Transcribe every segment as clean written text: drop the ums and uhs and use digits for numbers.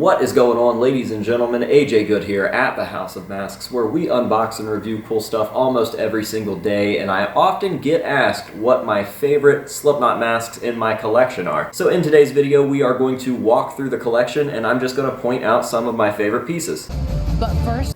What is going on, ladies and gentlemen? AJ Good here at the House of Masks, where we unbox and review cool stuff almost every single day, and I often get asked what my favorite Slipknot masks in my collection are. So in today's video, we are going to walk through the collection, and I'm just going to point out some of my favorite pieces.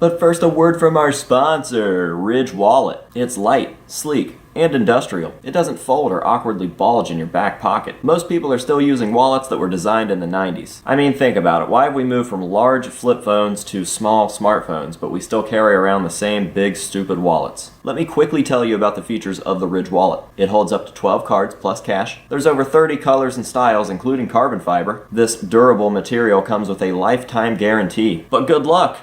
But first, a word from our sponsor, Ridge Wallet. It's light, sleek, and industrial. It doesn't fold or awkwardly bulge in your back pocket. Most people are still using wallets that were designed in the 90s. I mean, think about it. Why have we moved from large flip phones to small smartphones, but we still carry around the same big, stupid wallets? Let me quickly tell you about the features of the Ridge Wallet. It holds up to 12 cards plus cash. There's over 30 colors and styles, including carbon fiber. This durable material comes with a lifetime guarantee. But good luck!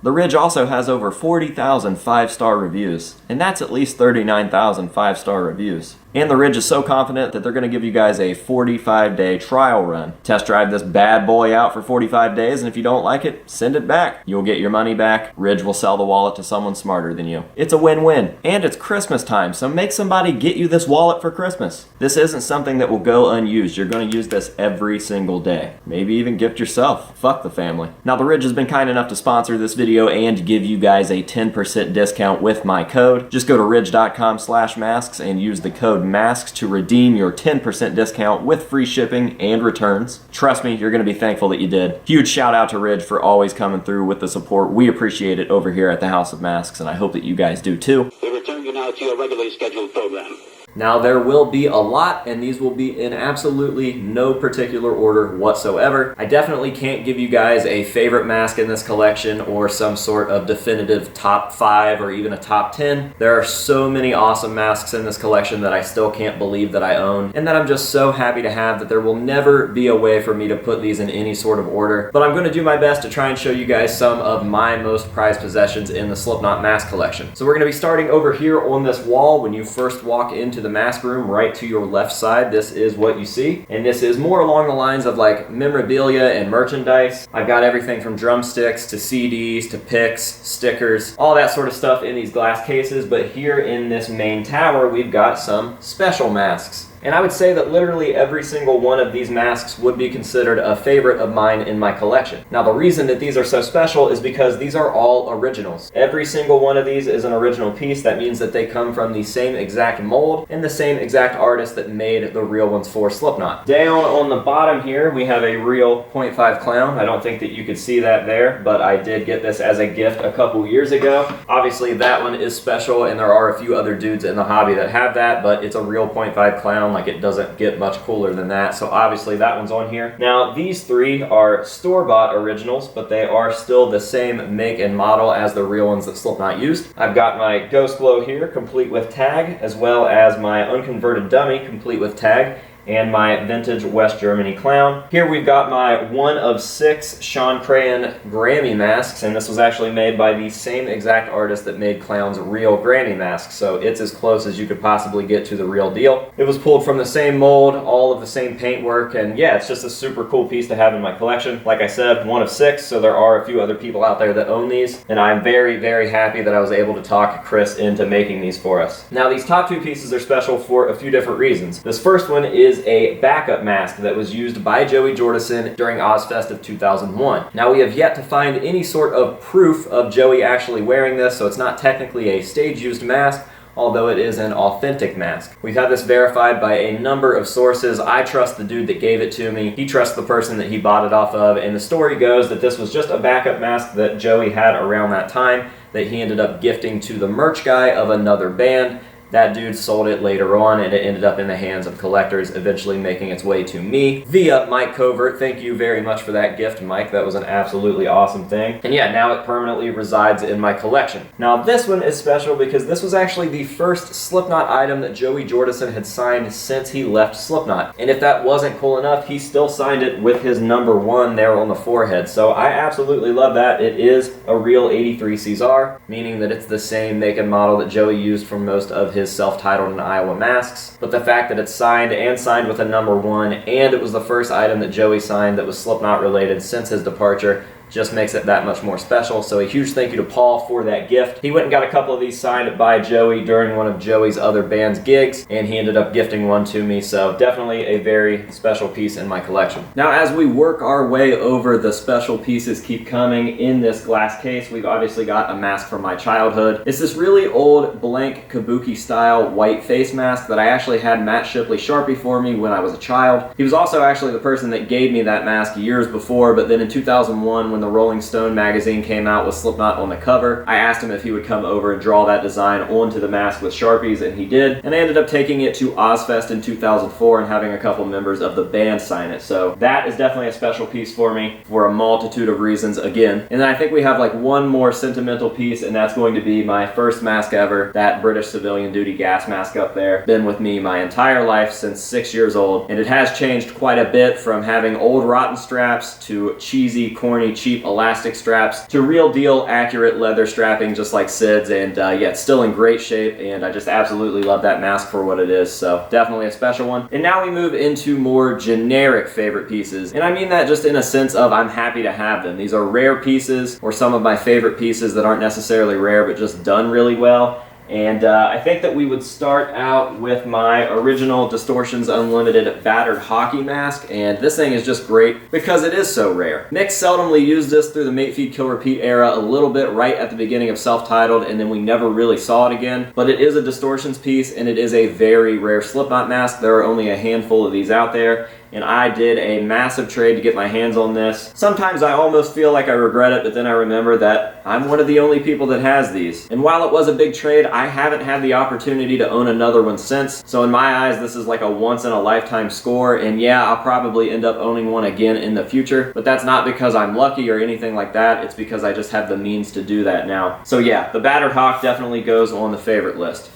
The Ridge also has over 40,000 5-star reviews, and that's at least 39,000 5-star reviews. And the Ridge is so confident that they're going to give you guys a 45-day trial run. Test drive this bad boy out for 45 days, and if you don't like it, send it back. You'll get your money back. Ridge will sell the wallet to someone smarter than you. It's a win-win. And it's Christmas time, so make somebody get you this wallet for Christmas. This isn't something that will go unused. You're going to use this every single day. Maybe even gift yourself. Fuck the family. Now, the Ridge has been kind enough to sponsor this video and give you guys a 10% discount with my code. Just go to ridge.com/masks and use the code masks to redeem your 10% discount with free shipping and returns. Trust me, you're going to be thankful that you did. Huge shout out to Ridge for always coming through with the support. We appreciate it over here at the House of Masks, and I hope that you guys do too. We return you now to your regularly scheduled program. Now, there will be a lot, and these will be in absolutely no particular order whatsoever. I definitely can't give you guys a favorite mask in this collection or some sort of definitive top 5 or even a top 10. There are so many awesome masks in this collection that I still can't believe that I own, and that I'm just so happy to have that there will never be a way for me to put these in any sort of order. But I'm going to do my best to try and show you guys some of my most prized possessions in the Slipknot mask collection. So we're going to be starting over here on this wall. When you first walk into the mask room, right to your left side, this is what you see, and this is more along the lines of like memorabilia and merchandise. I've got everything from drumsticks to CDs to picks, stickers, all that sort of stuff in these glass cases. But here in this main tower, we've got some special masks. And I would say that literally every single one of these masks would be considered a favorite of mine in my collection. Now, the reason that these are so special is because these are all originals. Every single one of these is an original piece. That means that they come from the same exact mold and the same exact artist that made the real ones for Slipknot. Down on the bottom here, we have a real .5 clown. I don't think that you could see that there, but I did get this as a gift a couple years ago. Obviously, that one is special, and there are a few other dudes in the hobby that have that, but it's a real .5 clown. Like, it doesn't get much cooler than that, so obviously that one's on here. Now, these three are store-bought originals, but they are still the same make and model as the real ones that Slipknot used. I've got my Ghost Glow here, complete with tag, as well as my unconverted dummy, complete with tag, and my vintage West Germany clown. Here we've got my 1 of 6 Sean Crayon Grammy masks, and this was actually made by the same exact artist that made Clown's real Grammy mask, so it's as close as you could possibly get to the real deal. It was pulled from the same mold, all of the same paintwork, and yeah, it's just a super cool piece to have in my collection. Like I said, 1 of 6, so there are a few other people out there that own these, and I'm very, very happy that I was able to talk Chris into making these for us. Now, these top 2 pieces are special for a few different reasons. This first one is a backup mask that was used by Joey Jordison during Ozfest of 2001. Now, we have yet to find any sort of proof of Joey actually wearing this, so it's not technically a stage-used mask, although it is an authentic mask. We've had this verified by a number of sources. I trust the dude that gave it to me. He trusts the person that he bought it off of, and the story goes that this was just a backup mask that Joey had around that time that he ended up gifting to the merch guy of another band. That dude sold it later on, and it ended up in the hands of collectors, eventually making its way to me via Mike Covert. Thank you very much for that gift, Mike. That was an absolutely awesome thing. And yeah, now it permanently resides in my collection. Now, this one is special because this was actually the first Slipknot item that Joey Jordison had signed since he left Slipknot. And if that wasn't cool enough, he still signed it with his number 1 there on the forehead. So I absolutely love that. It is a real 83 Caesar, meaning that it's the same make and model that Joey used for most of his self-titled and Iowa masks, but the fact that it's signed with a number 1, and it was the first item that Joey signed that was Slipknot related since his departure, just makes it that much more special. So a huge thank you to Paul for that gift. He went and got a couple of these signed by Joey during one of Joey's other band's gigs, and he ended up gifting one to me, so definitely a very special piece in my collection. Now, as we work our way over the special pieces keep coming in this glass case, we've obviously got a mask from my childhood. It's this really old blank kabuki style white face mask that I actually had Matt Shipley Sharpie for me when I was a child. He was also actually the person that gave me that mask years before, but then in 2001, when the Rolling Stone magazine came out with Slipknot on the cover, I asked him if he would come over and draw that design onto the mask with Sharpies, and he did. And I ended up taking it to Ozfest in 2004 and having a couple members of the band sign it. So that is definitely a special piece for me for a multitude of reasons again. And then I think we have like one more sentimental piece, and that's going to be my first mask ever, that British civilian duty gas mask up there. Been with me my entire life since 6 years old, and it has changed quite a bit from having old rotten straps to cheesy, corny, cheap elastic straps to real deal accurate leather strapping just like Sid's, and yeah, it's still in great shape, and I just absolutely love that mask for what it is, so definitely a special one. And now we move into more generic favorite pieces, and I mean that just in a sense of I'm happy to have them. These are rare pieces, or some of my favorite pieces that aren't necessarily rare but just done really well. And I think that we would start out with my original Distortions Unlimited battered hockey mask, and this thing is just great because it is so rare. Nick seldomly used this through the Mate Feed Kill Repeat era a little bit right at the beginning of Self-Titled, and then we never really saw it again, but it is a Distortions piece, and it is a very rare Slipknot mask. There are only a handful of these out there, and I did a massive trade to get my hands on this. Sometimes I almost feel like I regret it, but then I remember that I'm one of the only people that has these. And while it was a big trade, I haven't had the opportunity to own another one since. So in my eyes, this is like a once-in-a-lifetime score, and yeah, I'll probably end up owning one again in the future, but that's not because I'm lucky or anything like that. It's because I just have the means to do that now. So yeah, the Battered Hawk definitely goes on the favorite list.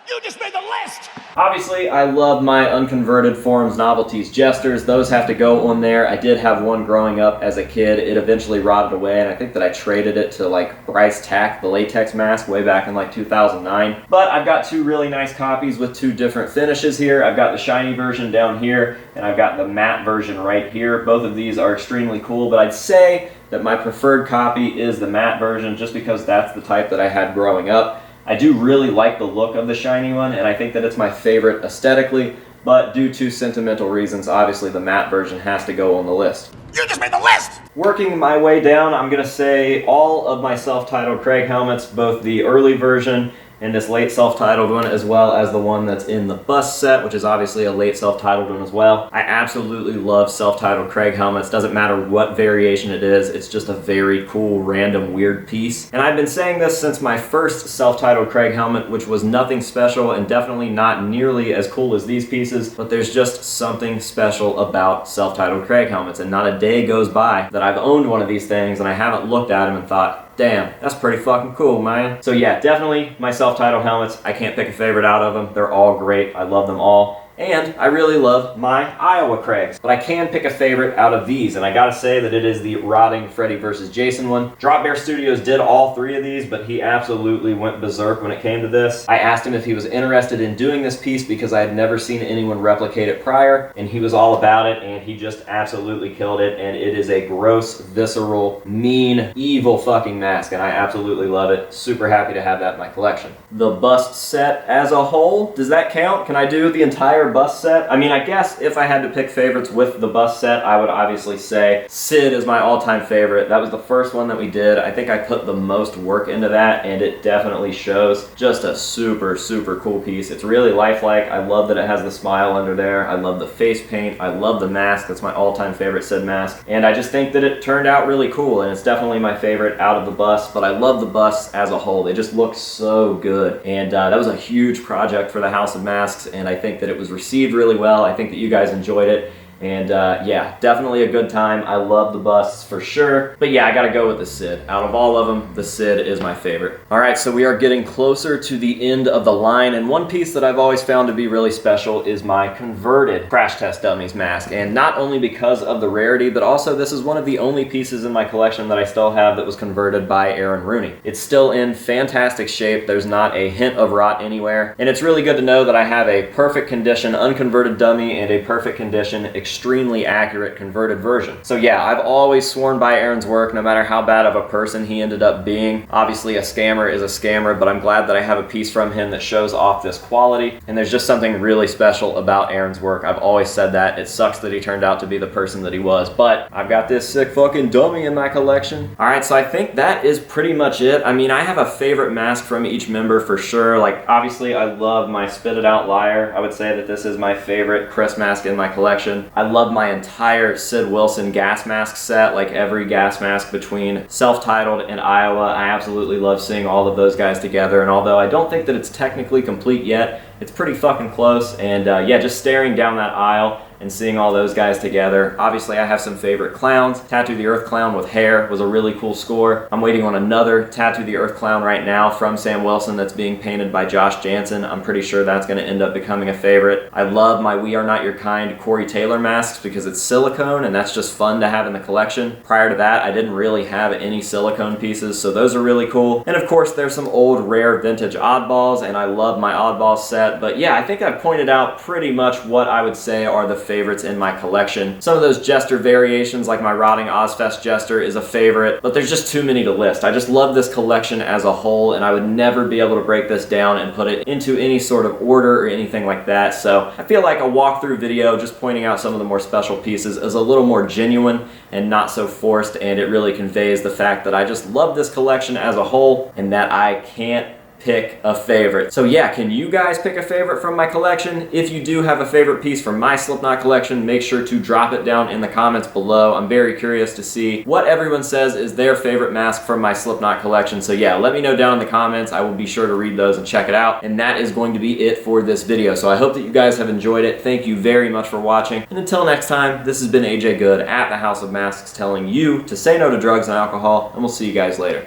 You just made the list! Obviously, I love my unconverted Forums Novelties Jesters. Those have to go on there. I did have one growing up as a kid. It eventually rotted away, and I think that I traded it to like Bryce Tack, the latex mask, way back in like 2009. But I've got two really nice copies with two different finishes here. I've got the shiny version down here, and I've got the matte version right here. Both of these are extremely cool, but I'd say that my preferred copy is the matte version just because that's the type that I had growing up. I do really like the look of the shiny one, and I think that it's my favorite aesthetically, but due to sentimental reasons, obviously the matte version has to go on the list. You just made the list! Working my way down, I'm going to say all of my self-titled Craig helmets, both the early version and this late self-titled one, as well as the one that's in the bust set, which is obviously a late self-titled one as well. I absolutely love self-titled Craig helmets. Doesn't matter what variation it is, it's just a very cool, random, weird piece. And I've been saying this since my first self-titled Craig helmet, which was nothing special and definitely not nearly as cool as these pieces, but there's just something special about self-titled Craig helmets, and not a day goes by that I've owned one of these things and I haven't looked at them and thought, damn, that's pretty fucking cool, man. So yeah, definitely my self-titled helmets. I can't pick a favorite out of them. They're all great. I love them all. And I really love my Iowa Craigs. But I can pick a favorite out of these, and I gotta say that it is the Rotting Freddy vs. Jason one. Drop Bear Studios did all three of these, but he absolutely went berserk when it came to this. I asked him if he was interested in doing this piece because I had never seen anyone replicate it prior, and he was all about it, and he just absolutely killed it, and it is a gross, visceral, mean, evil fucking mask, and I absolutely love it. Super happy to have that in my collection. The bust set as a whole, does that count? Can I do the entire bust set? I mean, I guess if I had to pick favorites with the bust set, I would obviously say Sid is my all-time favorite. That was the first one that we did. I think I put the most work into that, and it definitely shows. Just a super, super cool piece. It's really lifelike. I love that it has the smile under there. I love the face paint. I love the mask. That's my all-time favorite Sid mask. And I just think that it turned out really cool, and it's definitely my favorite out of the bust, but I love the busts as a whole. They just look so good. And that was a huge project for the House of Masks, and I think that it was received really well. I think that you guys enjoyed it. And yeah, definitely a good time. I love the busts for sure. But yeah, I gotta go with the Sid. Out of all of them, the Sid is my favorite. All right, so we are getting closer to the end of the line, and one piece that I've always found to be really special is my converted Crash Test Dummies mask. And not only because of the rarity, but also this is one of the only pieces in my collection that I still have that was converted by Aaron Rooney. It's still in fantastic shape. There's not a hint of rot anywhere. And it's really good to know that I have a perfect condition unconverted dummy and a perfect condition extremely accurate converted version. So yeah, I've always sworn by Aaron's work, no matter how bad of a person he ended up being. Obviously a scammer is a scammer, but I'm glad that I have a piece from him that shows off this quality, and there's just something really special about Aaron's work. I've always said that. It sucks that he turned out to be the person that he was, but I've got this sick fucking dummy in my collection. Alright, so I think that is pretty much it. I mean, I have a favorite mask from each member for sure. Like, obviously I love my Spit It Out Liar. I would say that this is my favorite Chris mask in my collection. I love my entire Sid Wilson gas mask set, like every gas mask between Self-Titled and Iowa. I absolutely love seeing all of those guys together, and although I don't think that it's technically complete yet, it's pretty fucking close. And yeah, just staring down that aisle and seeing all those guys together. Obviously I have some favorite clowns. Tattoo the Earth Clown with hair was a really cool score. I'm waiting on another Tattoo the Earth Clown right now from Sam Wilson that's being painted by Josh Jansen. I'm pretty sure that's going to end up becoming a favorite. I love my We Are Not Your Kind Corey Taylor masks because it's silicone and that's just fun to have in the collection. Prior to that, I didn't really have any silicone pieces, so those are really cool. And of course there's some old rare vintage oddballs, and I love my oddball set. But yeah, I think I've pointed out pretty much what I would say are the favorites in my collection. Some of those Jester variations, like my Rotting Ozfest Jester, is a favorite, but there's just too many to list. I just love this collection as a whole, and I would never be able to break this down and put it into any sort of order or anything like that. So I feel like a walkthrough video just pointing out some of the more special pieces is a little more genuine and not so forced, and it really conveys the fact that I just love this collection as a whole and that I can't pick a favorite. So yeah, can you guys pick a favorite from my collection? If you do have a favorite piece from my Slipknot collection, make sure to drop it down in the comments below. I'm very curious to see what everyone says is their favorite mask from my Slipknot collection. So yeah, let me know down in the comments. I will be sure to read those and check it out. And that is going to be it for this video. So I hope that you guys have enjoyed it. Thank you very much for watching. And until next time, this has been AJ Good at the House of Masks telling you to say no to drugs and alcohol, and we'll see you guys later.